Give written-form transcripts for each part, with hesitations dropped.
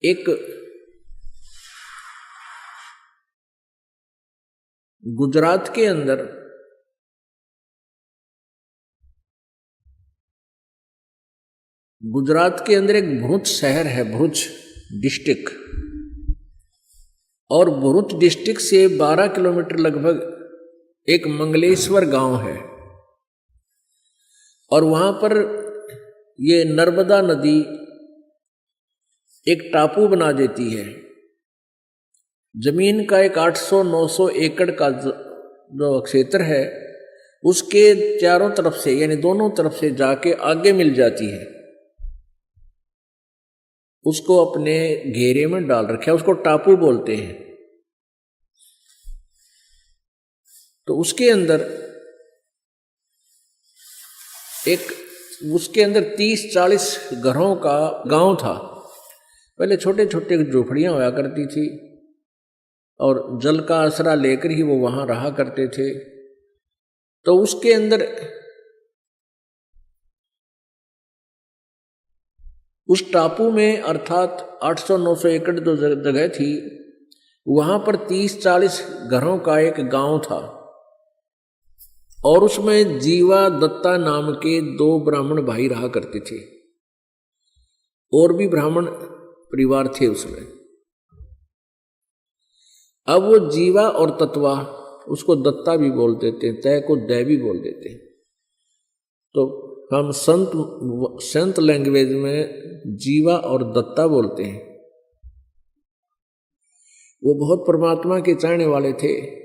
एक गुजरात के अंदर एक भरूच शहर है, भरूच डिस्ट्रिक्ट, और भरूच डिस्ट्रिक्ट से 12 किलोमीटर लगभग एक मंगलेश्वर गांव है। और वहां पर ये नर्मदा नदी एक टापू बना देती है। जमीन का एक 800-900 एकड़ का जो क्षेत्र है उसके चारों तरफ से यानी दोनों तरफ से जाके आगे मिल जाती है। उसको अपने घेरे में डाल रखा है, उसको टापू बोलते हैं। तो उसके अंदर 30-40 घरों का गांव था। पहले छोटे छोटे झोपड़ियां हुआ करती थी और जल का आसरा लेकर ही वो वहां रहा करते थे। तो उसके अंदर उस टापू में अर्थात 800-900 एकड़ जो जगह थी वहां पर 30-40 घरों का एक गांव था। और उसमें जीवा दत्ता नाम के 2 ब्राह्मण भाई रहा करते थे। और भी ब्राह्मण परिवार थे उसमें। अब वो जीवा और तत्वा, उसको दत्ता भी बोल देते, तय को दय भी बोल देते। तो हम संत लैंग्वेज में जीवा और दत्ता बोलते हैं। वो बहुत परमात्मा के चाहने वाले थे।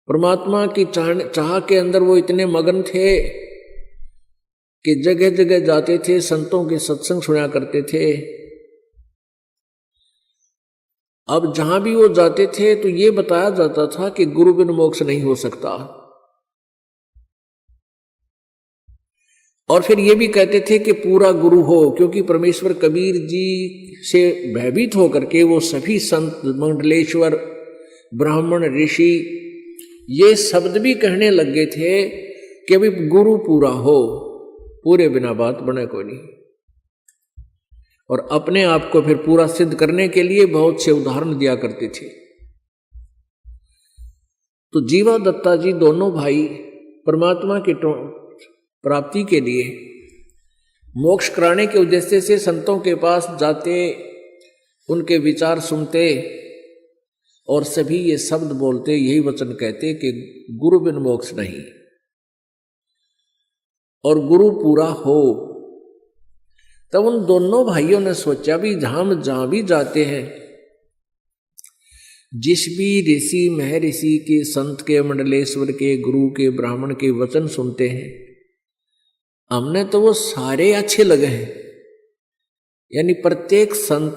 परमात्मा की चाह के अंदर वो इतने मगन थे कि जगह जगह जाते थे, संतों के सत्संग सुना करते थे। अब जहां भी वो जाते थे तो ये बताया जाता था कि गुरु बिन मोक्ष नहीं हो सकता। और फिर ये भी कहते थे कि पूरा गुरु हो, क्योंकि परमेश्वर कबीर जी से भयभीत होकर के वो सभी संत, मंडलेश्वर, ब्राह्मण, ऋषि ये शब्द भी कहने लग गए थे कि अभी गुरु पूरा हो, पूरे बिना बात बने कोई नहीं। और अपने आप को फिर पूरा सिद्ध करने के लिए बहुत से उदाहरण दिया करते थे। तो जीवा दत्ता जी दोनों भाई परमात्मा की प्राप्ति के लिए, मोक्ष कराने के उद्देश्य से संतों के पास जाते, उनके विचार सुनते और सभी ये शब्द बोलते, यही वचन कहते कि गुरु बिन मोक्ष नहीं और गुरु पूरा हो। तब उन दोनों भाइयों ने सोचा भी जहां भी जाते हैं, जिस भी ऋषि, महर्षि के, संत के, मंडलेश्वर के, गुरु के, ब्राह्मण के वचन सुनते हैं, हमने तो वो सारे अच्छे लगे हैं। यानी प्रत्येक संत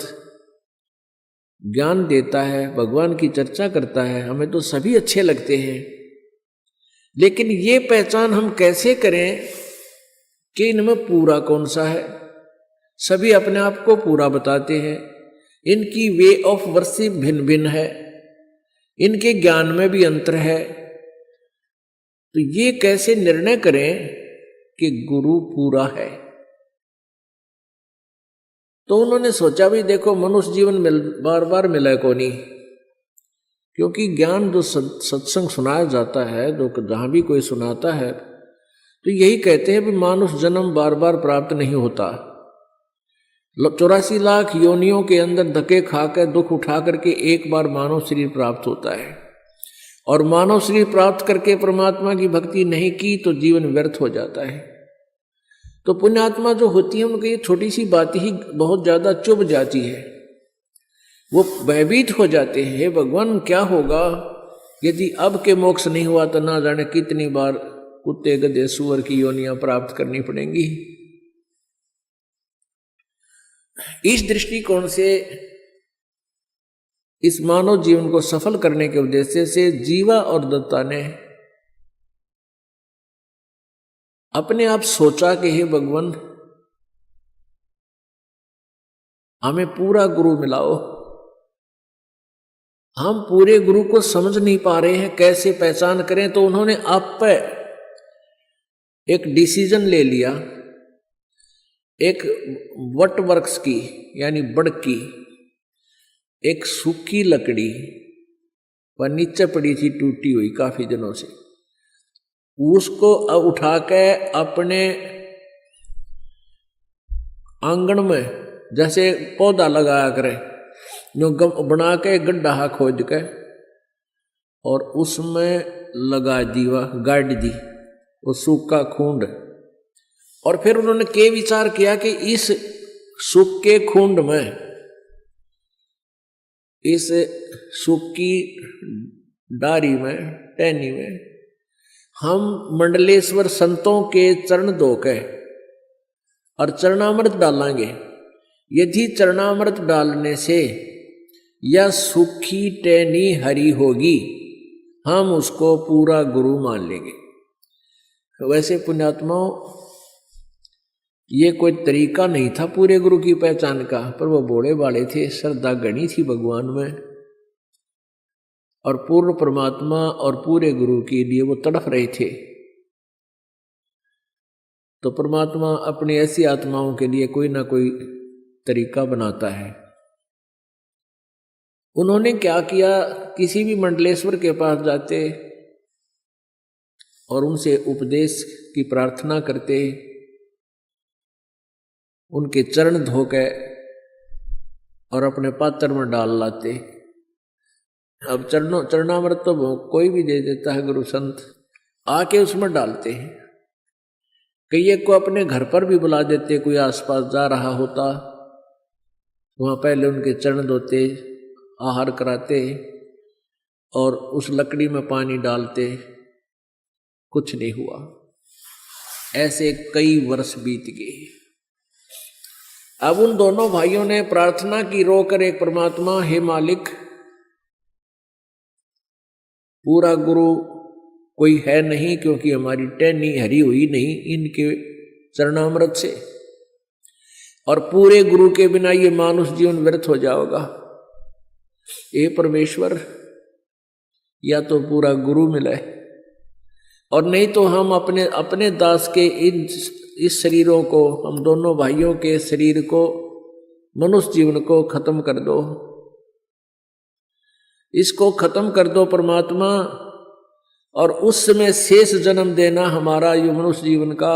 ज्ञान देता है, भगवान की चर्चा करता है, हमें तो सभी अच्छे लगते हैं। लेकिन ये पहचान हम कैसे करें कि इनमें पूरा कौन सा है? सभी अपने आप को पूरा बताते हैं, इनकी वे ऑफ वर्शिप भिन्न भिन्न है, इनके ज्ञान में भी अंतर है। तो ये कैसे निर्णय करें कि गुरु पूरा है? तो उन्होंने सोचा भी देखो, मनुष्य जीवन बार बार मिला को नहीं, क्योंकि ज्ञान जो सत्संग सुनाया जाता है, जो जहां भी कोई सुनाता है, तो यही कहते हैं भी मानुष जन्म बार बार प्राप्त नहीं होता। 84 लाख योनियों के अंदर धक्के खाकर, दुख उठा करके एक बार मानव शरीर प्राप्त होता है। और मानव शरीर प्राप्त करके परमात्मा की भक्ति नहीं की तो जीवन व्यर्थ हो जाता है। तो पुण्यात्मा जो होती है उनकी ये छोटी सी बात ही बहुत ज्यादा चुभ जाती है। वो भयभीत हो जाते हैं, हे भगवान क्या होगा यदि अब के मोक्ष नहीं हुआ तो ना जाने कितनी बार कुत्ते, गधे, सुअर की योनियां प्राप्त करनी पड़ेंगी। इस दृष्टिकोण से इस मानव जीवन को सफल करने के उद्देश्य से जीवा और दत्ता ने अपने आप सोचा कि हे भगवान हमें पूरा गुरु मिलाओ। हम पूरे गुरु को समझ नहीं पा रहे हैं, कैसे पहचान करें? तो उन्होंने आप पर एक डिसीजन ले लिया एक वट वृक्ष की यानी बड़ की एक सूखी लकड़ी वह नीचे पड़ी थी टूटी हुई काफी दिनों से, उसको उठा के अपने आंगन में जैसे पौधा लगाया करे, जो बना के गड्ढा खोद के और उसमें लगा दी, वह गाड़ दी वो सूखा खूंड। और फिर उन्होंने के विचार किया कि इस सूखे खूंड में, इस सूखी डारी में, टहनी में हम मंडलेश्वर संतों के चरण धोके और चरणामृत डालेंगे। यदि चरणामृत डालने से यह सूखी टहनी हरी होगी, हम उसको पूरा गुरु मान लेंगे। वैसे पुण्यात्माओं, ये कोई तरीका नहीं था पूरे गुरु की पहचान का, पर वो बोले वाले थे, श्रद्धा गणी थी भगवान में और पूर्ण परमात्मा और पूरे गुरु के लिए वो तड़फ रहे थे। तो परमात्मा अपनी ऐसी आत्माओं के लिए कोई ना कोई तरीका बनाता है। उन्होंने क्या किया, किसी भी मंडलेश्वर के पास जाते और उनसे उपदेश की प्रार्थना करते, उनके चरण धोके और अपने पात्र में डाल लाते। अब चरणामृत तो कोई भी दे देता है, गुरु संत आके उसमें डालते हैं। कई को अपने घर पर भी बुला देते, कोई आसपास जा रहा होता वहां पहले उनके चरण धोते, आहार कराते और उस लकड़ी में पानी डालते, कुछ नहीं हुआ। ऐसे कई वर्ष बीत गए। अब उन दोनों भाइयों ने प्रार्थना की रोकर एक परमात्मा, हे मालिक, पूरा गुरु कोई है नहीं, क्योंकि हमारी टहनी हरी हुई नहीं इनके चरणामृत से, और पूरे गुरु के बिना ये मानुष जीवन व्यर्थ हो जाएगा। ये परमेश्वर, या तो पूरा गुरु मिले और नहीं तो हम अपने दास के इस शरीरों को, हम दोनों भाइयों के शरीर को, मनुष्य जीवन को खत्म कर दो, इसको खत्म कर दो परमात्मा, और उस समय शेष जन्म देना हमारा ये मनुष्य जीवन का,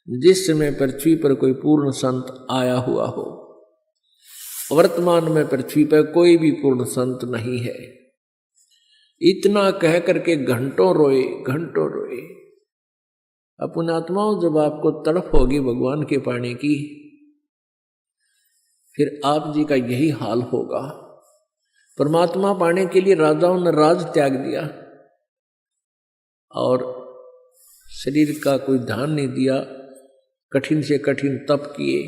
जिस समय पृथ्वी पर कोई पूर्ण संत आया हुआ हो। वर्तमान में पृथ्वी पर कोई भी पूर्ण संत नहीं है। इतना कह करके घंटों रोए, घंटों रोए। अपन आत्माओं, जब आपको तड़प होगी भगवान के पाने की, फिर आप जी का यही हाल होगा। परमात्मा पाने के लिए राजाओं ने राज त्याग दिया और शरीर का कोई ध्यान नहीं दिया, कठिन से कठिन तप किए।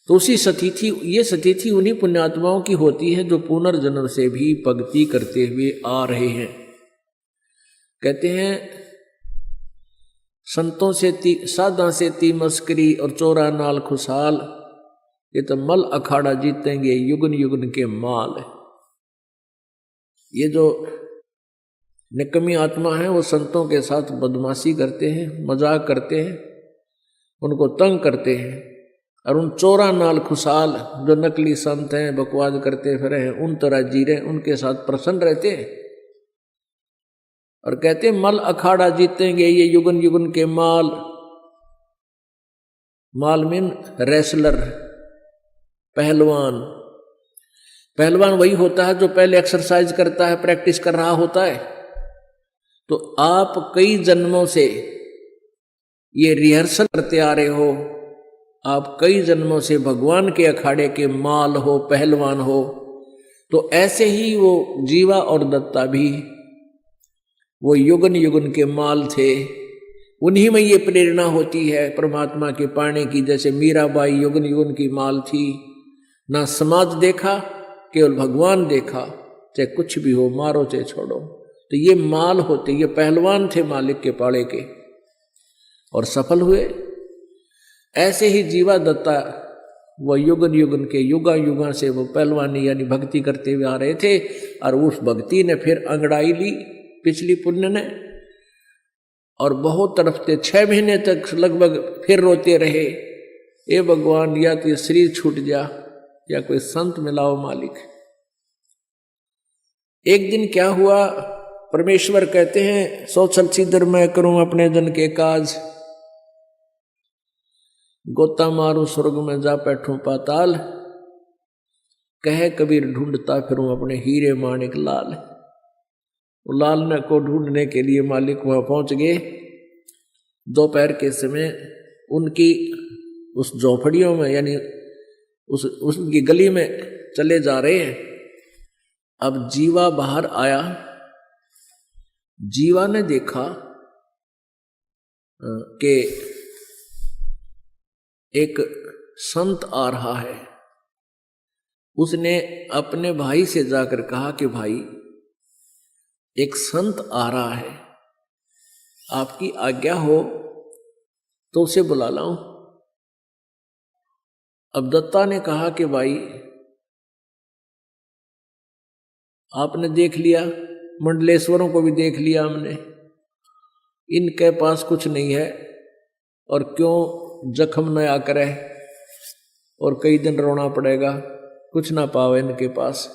तो उसी सतिथि, ये सतिथि उन्हीं पुण्यात्माओं की होती है जो पुनर्जन्म से भी भक्ति करते हुए आ रहे हैं। कहते हैं, संतों से साधा से ती मस्करी और चोरा नाल खुशहाल, ये तो मल अखाड़ा जीतेंगे युगन युगन के माल। ये जो निकम्मी आत्मा है वो संतों के साथ बदमाशी करते हैं, मजाक करते हैं, उनको तंग करते हैं, और उन चोरा नाल खुशहाल जो नकली संत हैं, बकवाद करते फिर हैं, उन तरह जी रहे, उनके साथ प्रसन्न रहते हैं और कहते हैं मल अखाड़ा जीतेंगे ये युगन युगन के माल। माल मीन रेसलर, पहलवान। पहलवान वही होता है जो पहले एक्सरसाइज करता है, प्रैक्टिस कर रहा होता है। तो आप कई जन्मों से ये रिहर्सल करते आ रहे हो, आप कई जन्मों से भगवान के अखाड़े के माल हो, पहलवान हो। तो ऐसे ही वो जीवा और दत्ता भी वो युगन युगन के माल थे। उन्हीं में ये प्रेरणा होती है परमात्मा के पाने की। जैसे मीराबाई युगन युगन की माल थी, ना समाज देखा, केवल भगवान देखा, चाहे कुछ भी हो, मारो चाहे छोड़ो। तो ये माल होते, ये पहलवान थे मालिक के पाड़े के और सफल हुए। ऐसे ही जीवा दत्ता वो युगन युगन के युगा युगा से वो पहलवानी यानी भक्ति करते हुए आ रहे थे, और उस भक्ति ने फिर अंगड़ाई ली पिछली पुण्य ने, और बहुत तड़पते 6 महीने तक लगभग फिर रोते रहे, ए भगवान या तो ये शरीर छूट जा या कोई संत मिलाओ मालिक। एक दिन क्या हुआ, परमेश्वर कहते हैं सो छल छिद्र मैं करूं अपने जन के काज, गोता मारूं स्वर्ग में जा बैठूं पाताल, कहे कबीर ढूंढता फिरूं अपने हीरे माणिक लाल। लाल ने को ढूंढने के लिए मालिक वहां पहुंच गए। दोपहर के समय उनकी उस झोपड़ियों में यानी उसकी गली में चले जा रहे हैं। अब जीवा बाहर आया। जीवा ने देखा कि एक संत आ रहा है। उसने अपने भाई से जाकर कहा कि भाई एक संत आ रहा है, आपकी आज्ञा हो तो उसे बुला लाऊं। अब दत्ता ने कहा कि भाई आपने देख लिया, मंडलेश्वरों को भी देख लिया हमने, इनके पास कुछ नहीं है और क्यों जख्म न आकर है और कई दिन रोना पड़ेगा, कुछ ना पावे इनके पास।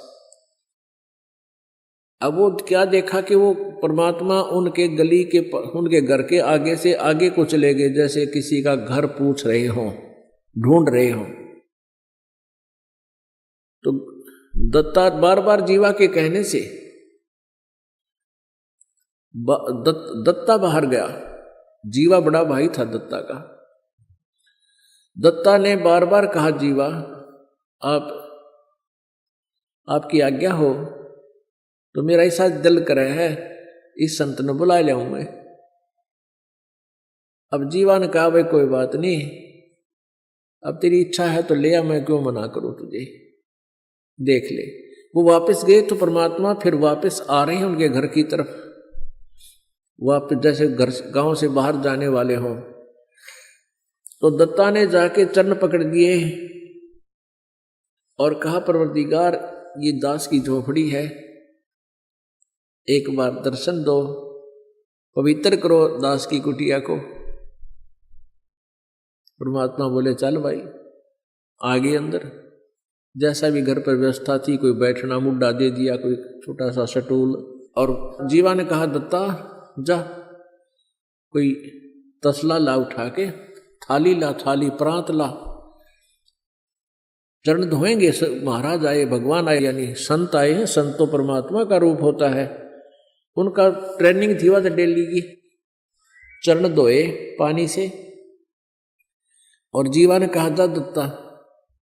अब वो क्या देखा कि वो परमात्मा उनके गली के उनके घर के आगे से आगे को चले गए, जैसे किसी का घर पूछ रहे हों, ढूंढ रहे हों। तो दत्ता बार बार जीवा के कहने से दत्ता बाहर गया। जीवा बड़ा भाई था दत्ता का। दत्ता ने बार बार कहा जीवा आपकी आज्ञा हो तो मेरा ऐसा दिल करे है इस संत ने बुला लिया हूं मैं। अब जीवा ने कहा भाई कोई बात नहीं, अब तेरी इच्छा है तो ले आ, मैं क्यों मना करूं तुझे, देख ले। वो वापस गए तो परमात्मा फिर वापस आ रहे हैं उनके घर की तरफ, वापस जैसे घर गांव से बाहर जाने वाले हों। तो दत्ता ने जाके चरण पकड़ दिए और कहा परवरदिगार ये दास की झोपड़ी है, एक बार दर्शन दो, पवित्र करो दास की कुटिया को। परमात्मा बोले चल भाई, आगे अंदर जैसा भी घर पर व्यवस्था थी, कोई बैठना मुड्डा दे दिया, कोई छोटा सा स्टूल। और जीवा ने कहा दत्ता जा कोई तसला ला उठा के, थाली ला, थाली प्रांत ला, चरण धोएंगे। महाराज आए, भगवान आए, यानी संत आए हैं। संत तो परमात्मा का रूप होता है, उनका ट्रेनिंग थी वह डेली की। चरण धोए पानी से और जीवा ने कहा जा दत्ता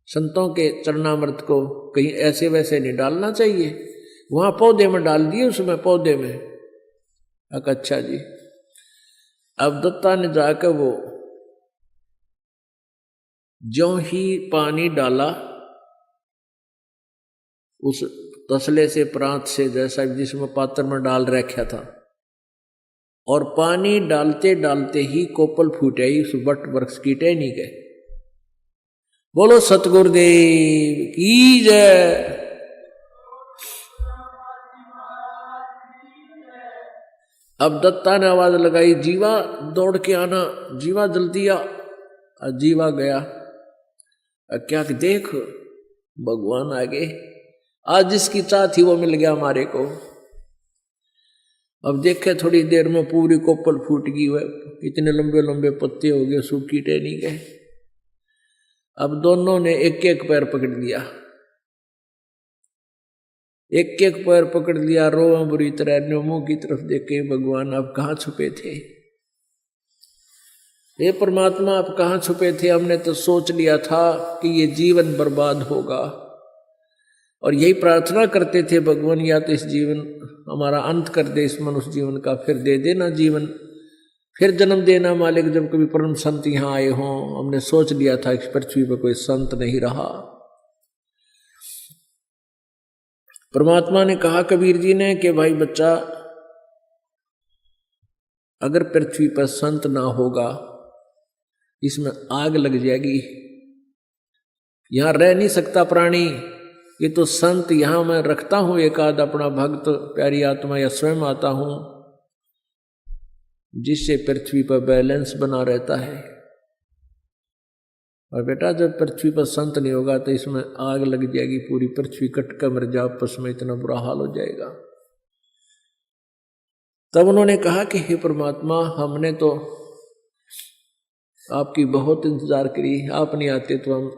संतों के चरणामृत को कहीं ऐसे वैसे नहीं डालना चाहिए, वहां पौधे में डाल दिए, उसमें पौधे में। अच्छा जी। अब दत्ता ने जाकर वो ज्यों ही पानी डाला उस तसले से प्रांत से, जैसा जिसमें पात्र में डाल रखा था, और पानी डालते डालते ही कोपल फूट आई उस वट वृक्ष की टहनी के। बोलो सतगुरुदेव की जय। अब दत्ता ने आवाज लगाई जीवा दौड़ के आना, जीवा जल्दी आ। जीवा गया। क्या देख भगवान आगे, आज जिसकी चाह थी वो मिल गया हमारे को। अब देखे थोड़ी देर में पूरी कोपल फूट गई, इतने लंबे लंबे पत्ते हो गए, सूखी टहनी के। अब दोनों ने एक एक पैर पकड़ लिया, एक एक पैर पकड़ लिया, रोआ बुरी तरह, मुंह की तरफ देखे, भगवान आप कहाँ छुपे थे, हे परमात्मा आप कहाँ छुपे थे, हमने तो सोच लिया था कि ये जीवन बर्बाद होगा और यही प्रार्थना करते थे भगवान या तो इस जीवन हमारा अंत कर दे, इस मनुष्य जीवन का, फिर दे देना जीवन, फिर जन्म देना मालिक जब कभी परम संत यहाँ आए हों। हमने सोच लिया था इस पृथ्वी पर कोई संत नहीं रहा। परमात्मा ने कहा कबीर जी ने कि भाई बच्चा, अगर पृथ्वी पर संत ना होगा इसमें आग लग जाएगी, यहां रह नहीं सकता प्राणी। ये तो संत यहां मैं रखता हूं एक आध अपना भक्त प्यारी आत्मा या स्वयं आता हूं, जिससे पृथ्वी पर बैलेंस बना रहता है। और बेटा जब पृथ्वी पर संत नहीं होगा तो इसमें आग लग जाएगी, पूरी पृथ्वी कट कर मर जाए, आपस में इतना बुरा हाल हो जाएगा। तब उन्होंने कहा कि हे परमात्मा, हमने तो आपकी बहुत इंतजार करी, आप नहीं आते तो हम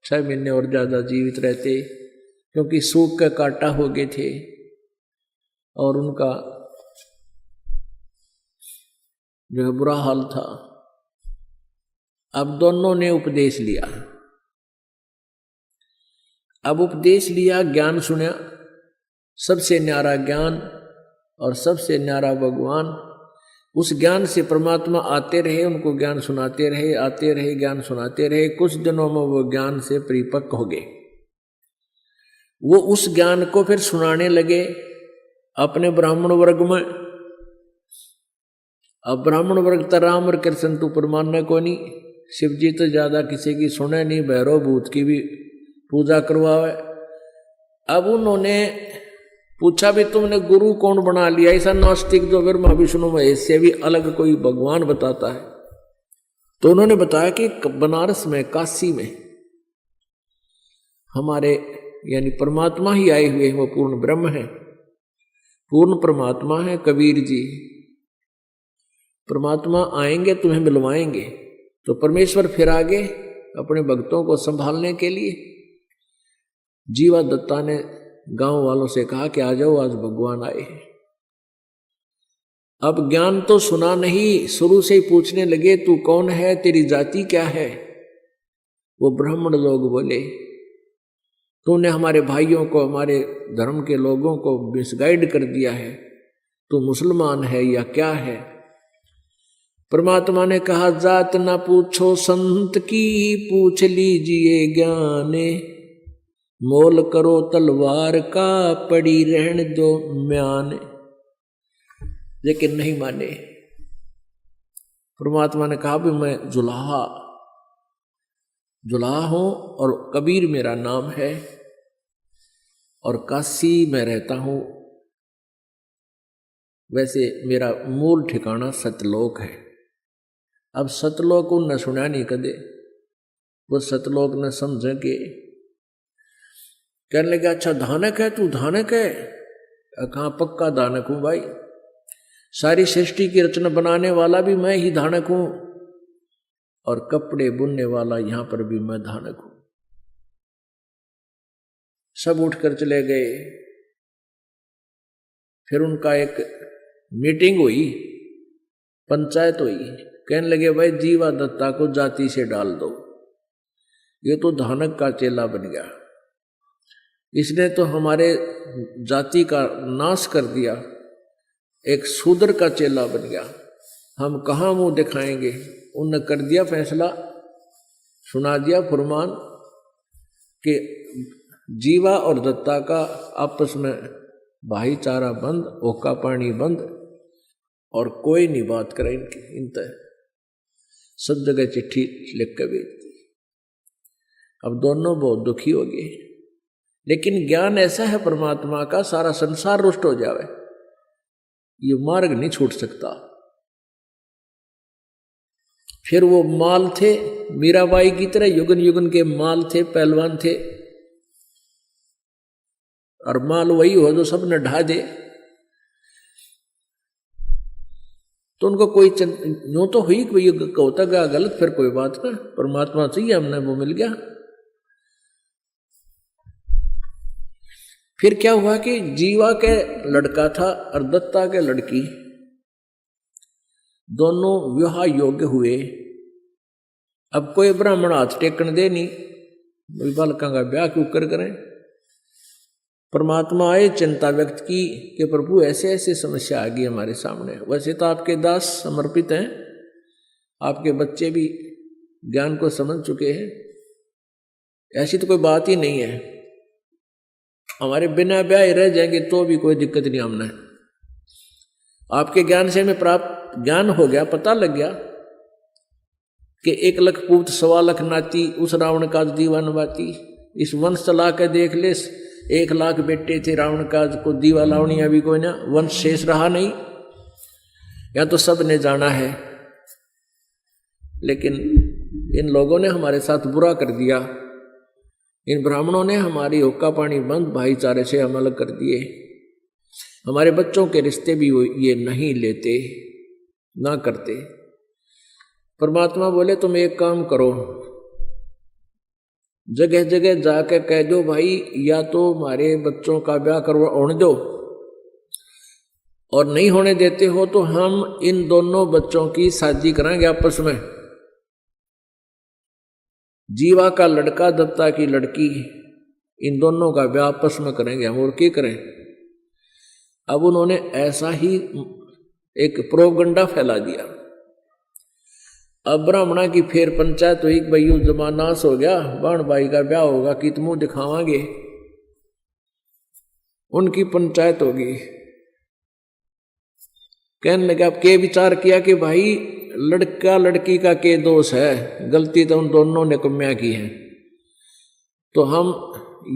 6 महीने और ज्यादा जीवित रहते, क्योंकि सूख का कांटा हो गए थे और उनका जो है बुरा हाल था। अब दोनों ने उपदेश लिया। अब उपदेश लिया, ज्ञान सुना, सबसे न्यारा ज्ञान और सबसे न्यारा भगवान। उस ज्ञान से परमात्मा आते रहे, उनको ज्ञान सुनाते रहे, आते रहे, ज्ञान सुनाते रहे। कुछ दिनों में वो ज्ञान से परिपक्व हो गए। वो उस ज्ञान को फिर सुनाने लगे अपने ब्राह्मण वर्ग में। अब ब्राह्मण वर्ग तो राम और कृष्ण तो परमाने को नहीं, शिव जी तो ज्यादा किसी की सुने नहीं, भैरव भूत की भी पूजा करवावे। अब उन्होंने पूछा भी तुमने गुरु कौन बना लिया, ऐसा नास्तिक जो ब्रह्मा विष्णु महेश से भी अलग कोई भगवान बताता है। तो उन्होंने बताया कि बनारस में, काशी में हमारे यानी परमात्मा ही आए हुए हैं, वो पूर्ण ब्रह्म है, पूर्ण परमात्मा है। कबीर जी, परमात्मा आएंगे तुम्हें मिलवाएंगे। तो परमेश्वर फिर आगे अपने भक्तों को संभालने के लिए जीवा दत्ता ने गांव वालों से कहा कि आ जाओ, आज भगवान आए हैं। अब ज्ञान तो सुना नहीं, शुरू से ही पूछने लगे तू कौन है, तेरी जाति क्या है। वो ब्राह्मण लोग बोले तूने हमारे भाइयों को, हमारे धर्म के लोगों को मिसगाइड कर दिया है, तू मुसलमान है या क्या है। परमात्मा ने कहा जात ना पूछो संत की, पूछ लीजिए ज्ञाने, मोल करो तलवार का, पड़ी रहने दो म्यान। लेकिन नहीं माने। परमात्मा ने कहा भी मैं जुलाहा हूं और कबीर मेरा नाम है और काशी में रहता हूं। वैसे मेरा मूल ठिकाना सतलोक है। अब सतलोक उन न सुना नहीं कदे, वो सतलोक न समझे के कहने लगे अच्छा धानक है, तू धानक है। कहाँ पक्का धानक हूं भाई, सारी सृष्टि की रचना बनाने वाला भी मैं ही धानक हूं और कपड़े बुनने वाला यहां पर भी मैं धानक हूं। सब उठकर चले गए। फिर उनका एक मीटिंग हुई, पंचायत हुई। कहने लगे भाई जीवा दत्ता को जाति से डाल दो, ये तो धानक का चेला बन गया, इसने तो हमारे जाति का नाश कर दिया, एक शूद्र का चेला बन गया, हम कहाँ मुंह दिखाएंगे। उनने कर दिया फैसला, सुना दिया फरमान कि जीवा और दत्ता का आपस में भाईचारा बंद, ओका पानी बंद और कोई नहीं बात करे इनकी। इनते सब जगह चिट्ठी लिख कर भेज दी। अब दोनों बहुत दुखी हो गए। लेकिन ज्ञान ऐसा है परमात्मा का, सारा संसार रुष्ट हो जावे, ये मार्ग नहीं छूट सकता। फिर वो माल थे मीराबाई की तरह, युगन युगन के माल थे, पहलवान थे, और माल वही हो जो सब ने ढा दे। तो उनको कोई यूं तो हुई कोई होता गया गलत, फिर कोई बात ना, परमात्मा चाहिए हमने, वो मिल गया। फिर क्या हुआ कि जीवा के लड़का था और दत्ता के लड़की, दोनों विवाह योग्य हुए। अब कोई ब्राह्मण हाथ टेकन दे नहीं, बालका का ब्याह क्यों करें। परमात्मा आए, चिंता व्यक्त की कि प्रभु ऐसे ऐसे समस्या आ गई हमारे सामने। वैसे तो आपके दास समर्पित हैं, आपके बच्चे भी ज्ञान को समझ चुके हैं, ऐसी तो कोई बात ही नहीं है, हमारे बिना ब्याह रह जाएंगे तो भी कोई दिक्कत नहीं हमने। आपके ज्ञान से हमें प्राप्त ज्ञान हो गया, पता लग गया कि 1 लाख पूत 1.25 लाख नाती, उस रावण का दीवान बाती। इस वंश चला के देख ले, 1 लाख बेटे थे रावण का को दीवा लावणी, अभी कोई ना वंश शेष रहा नहीं। या तो सब ने जाना है, लेकिन इन लोगों ने हमारे साथ बुरा कर दिया। इन ब्राह्मणों ने हमारी हुक्का पानी बंद भाईचारे से हम अलग कर दिए। हमारे बच्चों के रिश्ते भी ये नहीं लेते, ना करते। परमात्मा बोले तुम एक काम करो, जगह जगह जाकर कह दो भाई या तो हमारे बच्चों का ब्याह करवाने दो, और नहीं होने देते हो तो हम इन दोनों बच्चों की शादी कराएंगे आपस में। जीवा का लड़का दत्ता की लड़की, इन दोनों का ब्याह आपस में करेंगे हम, और क्या करें। अब उन्होंने ऐसा ही एक प्रोपगंडा फैला दिया। अब ब्राह्मणा की फिर पंचायत हुई, भाई यू जमानास हो गया, बाण भाई का ब्याह होगा कि तुम मुंह दिखावांगे। उनकी पंचायत होगी। कहने लगे अब के विचार किया कि भाई लड़का लड़की का के दोष है, गलती तो उन दोनों ने कम्या की है, तो हम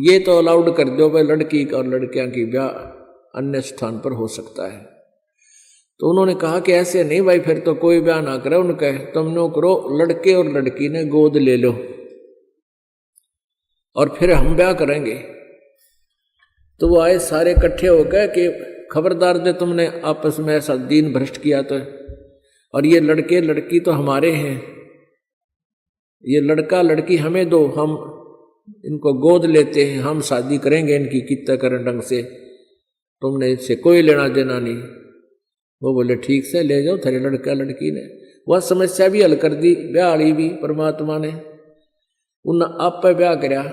ये तो अलाउड कर दो भाई लड़की और लड़कियां की ब्याह अन्य स्थान पर हो सकता है। तो उन्होंने कहा कि ऐसे नहीं भाई, फिर तो कोई ब्याह ना करे उनका, तुम नो करो लड़के और लड़की ने गोद ले लो और फिर हम ब्याह करेंगे। तो वो आए सारे इकट्ठे होकर कि खबरदार दे तुमने आपस में ऐसा दीन भ्रष्ट किया तो, और ये लड़के लड़की तो हमारे हैं, ये लड़का लड़की हमें दो, हम इनको गोद लेते हैं, हम शादी करेंगे इनकी कितना करें ढंग से, तुमने इससे कोई लेना देना नहीं। वो बोले ठीक से ले जाओ तेरे लड़का लड़की ने। वह समस्या भी हल कर दी, ब्याह वाली भी परमात्मा ने। उन आप पे ब्याह कराया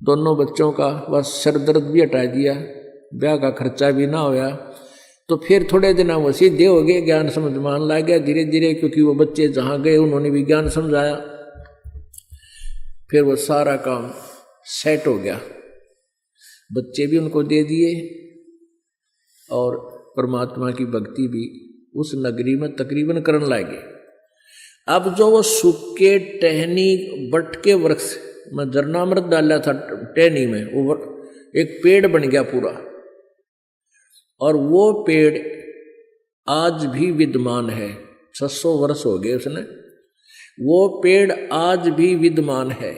दोनों बच्चों का, वह सर दर्द भी हटा दिया, ब्याह का खर्चा भी ना होया। तो फिर थोड़े दिन वो सीधे हो गए, ज्ञान समझ मान ला गया धीरे धीरे, क्योंकि वो बच्चे जहाँ गए उन्होंने भी ज्ञान समझाया। फिर वो सारा काम सेट हो गया, बच्चे भी उनको दे दिए और परमात्मा की भक्ति भी उस नगरी में तकरीबन करने लगे। अब जो वो सूखे टहनी बट के वृक्ष में जरनामृत डाला था टहनी में, वो एक पेड़ बन गया पूरा, और वो पेड़ आज भी विद्यमान है। 600 वर्ष हो गए उसने, वो पेड़ आज भी विद्यमान है।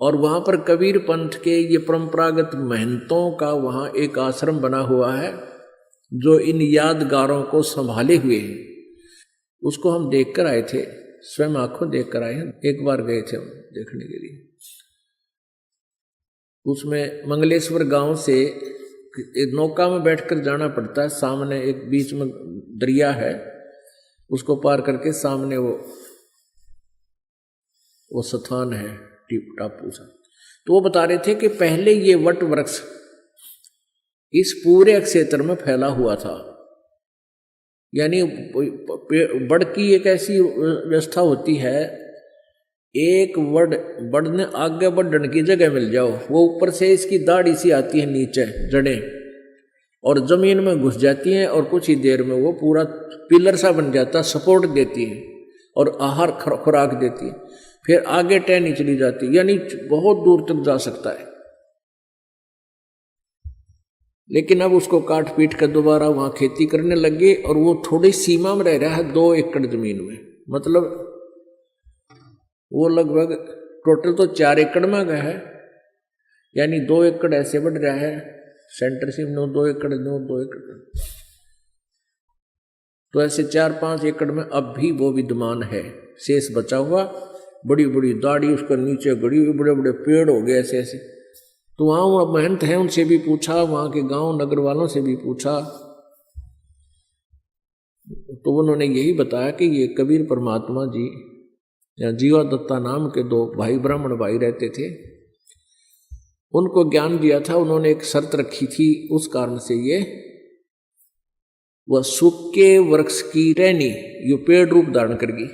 और वहां पर कबीर पंथ के ये परंपरागत महंतों का वहां एक आश्रम बना हुआ है, जो इन यादगारों को संभाले हुए है। उसको हम देख कर आए थे, स्वयं आंखों देख कर आए हैं, एक बार गए थे हम देखने के लिए। उसमें मंगलेश्वर गांव से एक नौका में बैठकर जाना पड़ता है, सामने एक बीच में दरिया है, उसको पार करके सामने वो स्थान है टापू सा। तो वो बता रहे थे कि पहले ये वट वृक्ष इस पूरे क्षेत्र में फैला हुआ था। यानी बड़ की एक ऐसी व्यवस्था होती है, एक बड़ ने आगे बढ़ने की जगह मिल जाओ, वो ऊपर से इसकी दाढ़ी सी आती है नीचे जड़ें, और जमीन में घुस जाती हैं, और कुछ ही देर में वो पूरा पिलर सा बन जाता है, सपोर्ट देती है और आहार खुराक देती है, फिर आगे टहनी चली जाती है, यानी बहुत दूर तक जा सकता है। लेकिन अब उसको काट पीट कर दोबारा वहां खेती करने लगे, और वो थोड़ी सीमा में रह रहा है 2 एकड़ जमीन में, मतलब वो लगभग टोटल तो 4 एकड़ में गया है, यानी 2 एकड़ ऐसे बढ़ रहा है, सेंटर से 2 एकड़ 2 एकड़, तो ऐसे 4-5 एकड़ में अब भी वो विद्यमान है, शेष बचा हुआ। बड़ी बड़ी दाढ़ी उसका नीचे गड़ी हुई, बड़े बड़े पेड़ हो गए ऐसे ऐसे। तो वहाँ वो महंत हैं, उनसे भी पूछा, वहाँ के गांव नगर वालों से भी पूछा, तो उन्होंने यही बताया कि ये कबीर परमात्मा जी या जीवा दत्ता नाम के 2 भाई ब्राह्मण भाई रहते थे, उनको ज्ञान दिया था। उन्होंने एक शर्त रखी थी, उस कारण से ये वह सूखे वृक्ष की टहनी यो पेड़ रूप धारण करगी।